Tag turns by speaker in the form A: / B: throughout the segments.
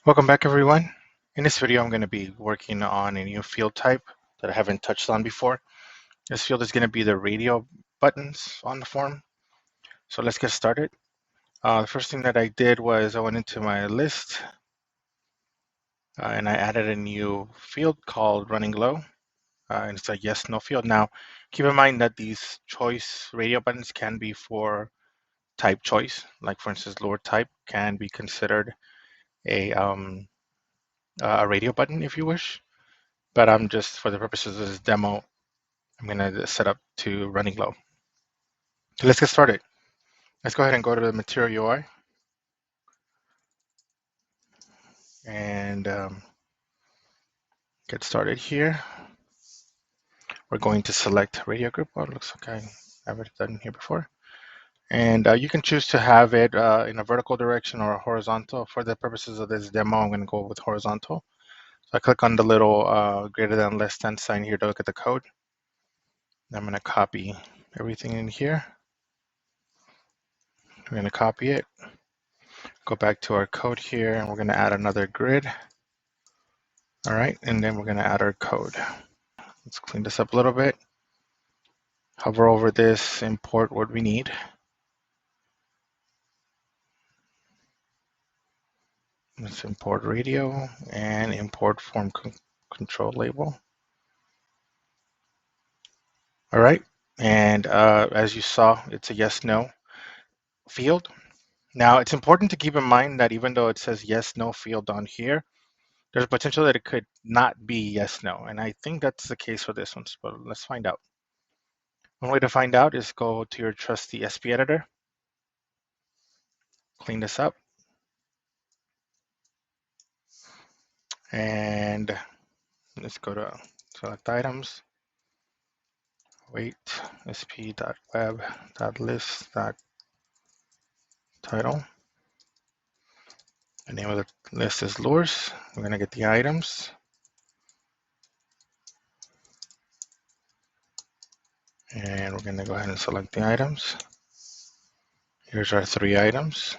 A: Welcome back, everyone. In this video, I'm going to be working on a new field type that I haven't touched on before. This field is going to be the radio buttons on the form. So let's get started. The first thing that I did was I went into my list and I added a new field called running low. And it's a yes, no field. Now, keep in mind that these choice radio buttons can be for type choice. Like for instance, lower type can be considered a radio button if you wish. But I'm just, for the purposes of this demo, I'm going to set up to running low. So let's get started. Let's go ahead and go to the Material UI and get started here. We're going to select radio group. Oh, it looks like I have it done here before. And you can choose to have it in a vertical direction or a horizontal. For the purposes of this demo, I'm going to go with horizontal. So I click on the little greater than less than sign here to look at the code. I'm going to copy everything in here. We're going to copy it. Go back to our code here, and we're going to add another grid. All right, and then we're going to add our code. Let's clean this up a little bit. Hover over this, import what we need. Let's import radio and import form control label. All right, and as you saw, it's a yes, no field. Now, it's important to keep in mind that even though it says yes, no field on here, there's a potential that it could not be yes, no. And I think that's the case for this one, but let's find out. One way to find out is go to your trusty SP editor, clean this up, and let's go to select items, wait, sp.web.list.title. The name of the list is lures. We're going to get the items. And we're going to go ahead and select the items. Here's our 3 items.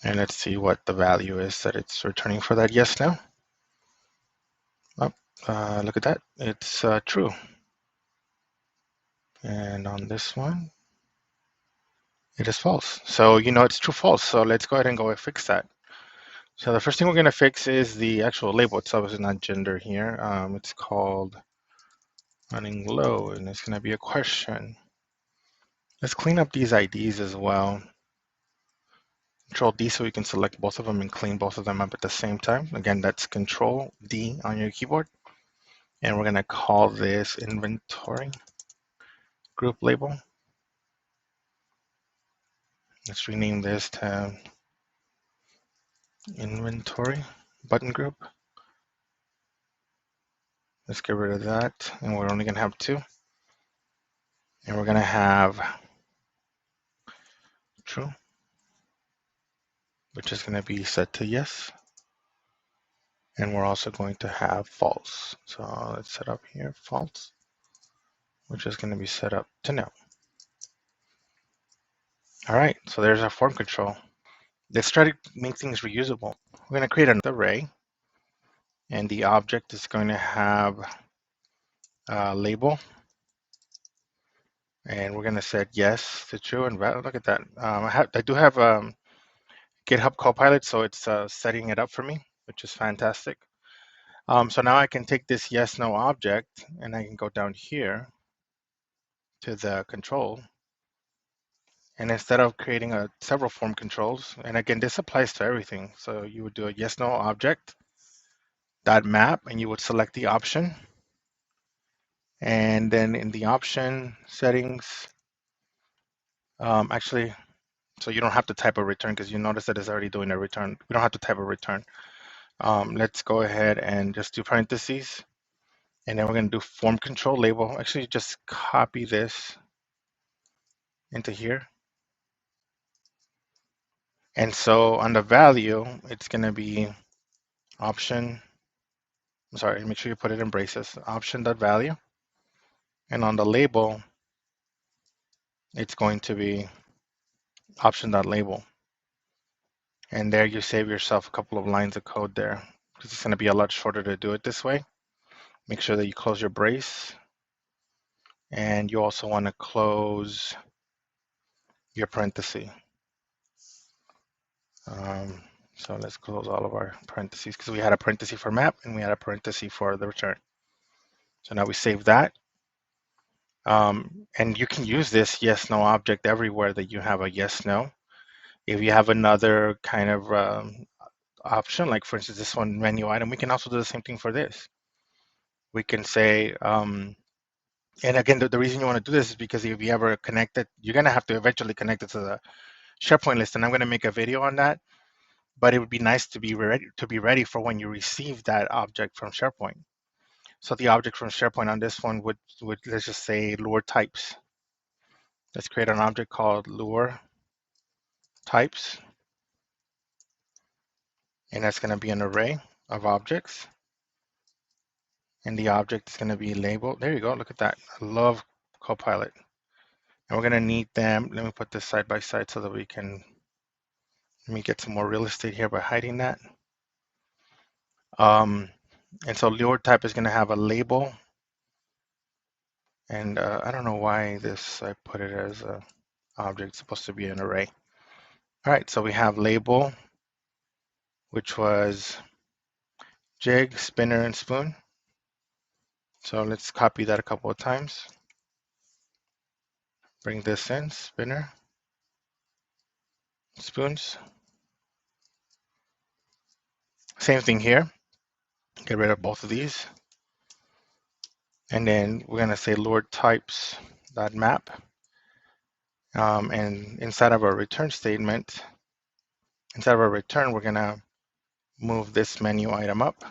A: And let's see what the value is that it's returning for that yes, no. Oh, look at that. It's true. And on this one, it is false. So you know it's true false. So let's go ahead and go and fix that. So the first thing we're going to fix is the actual label itself. Is not gender here. It's called running low, and it's going to be a question. Let's clean up these IDs as well. Control D so we can select both of them and clean both of them up at the same time. Again, that's Control D on your keyboard. And we're going to call this inventory group label. Let's rename this to inventory button group. Let's get rid of that. And we're only going to have 2. And we're going to have true, which is going to be set to yes. And we're also going to have false. So let's set up here false, which is going to be set up to no. All right, so there's our form control. Let's try to make things reusable. We're going to create an array, and the object is going to have a label. And we're going to set yes to true and valid. Look at that. I do have GitHub Copilot, so it's setting it up for me, which is fantastic. So now I can take this yes, no object, and I can go down here to the control. And instead of creating several form controls, and again, this applies to everything. So you would do a yes, no object dot map, and you would select the option. And then in the option settings, actually, so you don't have to type a return because you notice that it's already doing a return. We don't have to type a return. Let's go ahead and just do parentheses. And then we're going to do form control label. Actually, just copy this into here. And so on the value, it's going to be option. I'm sorry, make sure you put it in braces. Option.value. And on the label, it's going to be option.label. And there you save yourself a couple of lines of code there, because it's going to be a lot shorter to do it this way. Make sure that you close your brace, and you also want to close your parenthesis. Um, so let's close all of our parentheses, because we had a parenthesis for map and we had a parenthesis for the return. So now we save that. And you can use this yes, no object everywhere that you have a yes, no. If you have another kind of option, like for instance, this one menu item, we can also do the same thing for this. We can say, and again, the reason you want to do this is because if you ever connect it, you're going to have to eventually connect it to the SharePoint list, and I'm going to make a video on that. But it would be nice to be ready for when you receive that object from SharePoint. So the object from SharePoint on this one would let's just say lure types. Let's create an object called lure types, and that's going to be an array of objects. And the object is going to be labeled. There you go. Look at that. I love Copilot. And we're going to need them. Let me put this side by side so that we can, let me get some more real estate here by hiding that. And so lure type is going to have a label. And I don't know why this, I put it as a object. It's supposed to be an array. All right, so we have label, which was jig, spinner, and spoon. So let's copy that a couple of times. Bring this in, spinner, spoons. Same thing here. Get rid of both of these. And then we're going to say lure types dot map. And inside of our return statement, inside of our return, we're going to move this menu item up.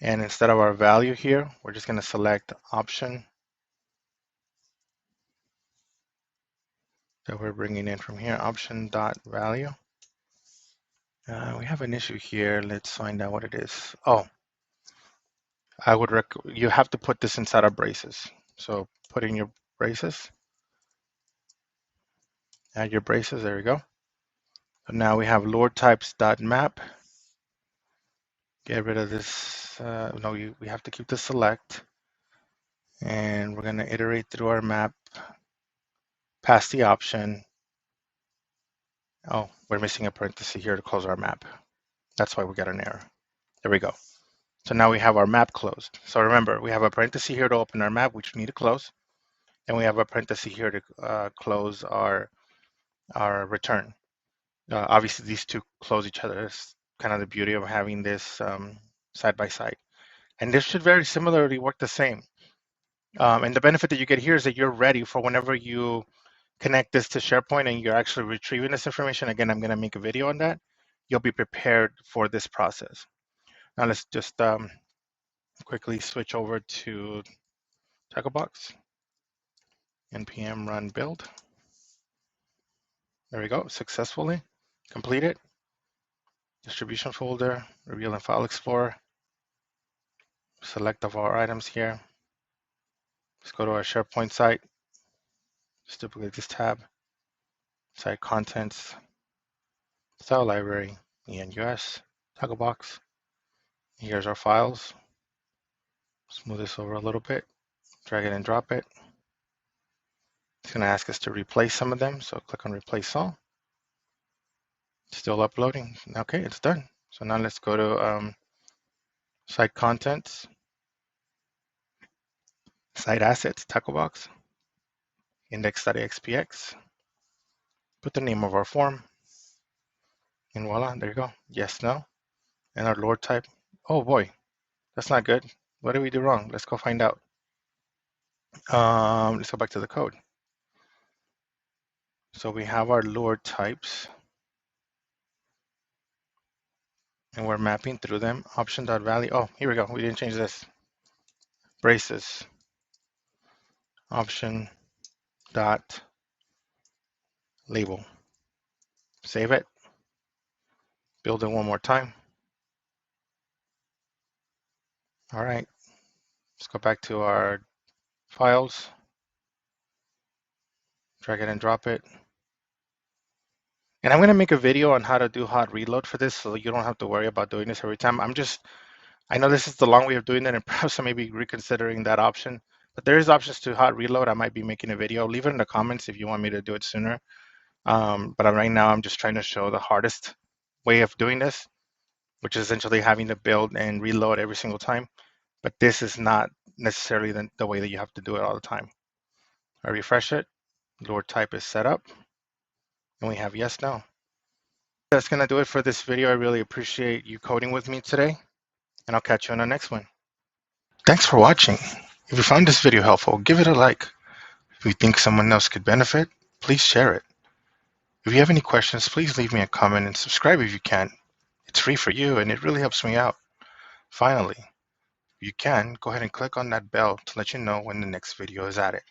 A: And instead of our value here, we're just going to select option that we're bringing in from here, option dot value. We have an issue here. Let's find out what it is. Oh, you have to put this inside of braces. So put in your braces, add your braces, there we go. So now we have lure types dot map. Get rid of this, no, we have to keep the select. And we're gonna iterate through our map past the option. Oh, we're missing a parenthesis here to close our map. That's why we got an error. There we go. So now we have our map closed. So remember, we have a parenthesis here to open our map, which we need to close. And we have a parenthesis here to close our return. Obviously, these two close each other. It's kind of the beauty of having this side by side. And this should very similarly work the same. And the benefit that you get here is that you're ready for whenever you connect this to SharePoint and you're actually retrieving this information. Again, I'm going to make a video on that. You'll be prepared for this process. Now let's just quickly switch over to Box. npm run build. There we go, successfully completed. Distribution folder, reveal in File Explorer. Select of our items here. Let's go to our SharePoint site. Just duplicate this tab. Site contents, style library, ENUS, Box. Here's our files. Smooth this over a little bit. Drag it and drop it. It's going to ask us to replace some of them, so click on Replace All. Still uploading. Okay, it's done. So now let's go to Site Contents, Site Assets, Box, index.axpx. Put the name of our form, and voila, there you go. Yes, no. And our lure type. Oh boy, that's not good. What did we do wrong? Let's go find out. Let's go back to the code. So we have our lure types, and we're mapping through them. Option.value. Oh, here we go. We didn't change this. Braces. Option dot label. Save it. Build it one more time. All right. Let's go back to our files. Drag it and drop it. And I'm going to make a video on how to do hot reload for this so you don't have to worry about doing this every time. I know this is the long way of doing it, and perhaps I may be reconsidering that option. But there is options to hot reload. I might be making a video. Leave it in the comments if you want me to do it sooner. Right now, I'm just trying to show the hardest way of doing this, which is essentially having to build and reload every single time. But this is not necessarily the way that you have to do it all the time. I refresh it. Lord type is set up, and we have yes, no. That's going to do it for this video. I really appreciate you coding with me today, and I'll catch you on the next one. Thanks for watching. If you found this video helpful, give it a like. If you think someone else could benefit, please share it. If you have any questions, please leave me a comment and subscribe if you can. It's free for you and it really helps me out. Finally, if you can, go ahead and click on that bell to let you know when the next video is added.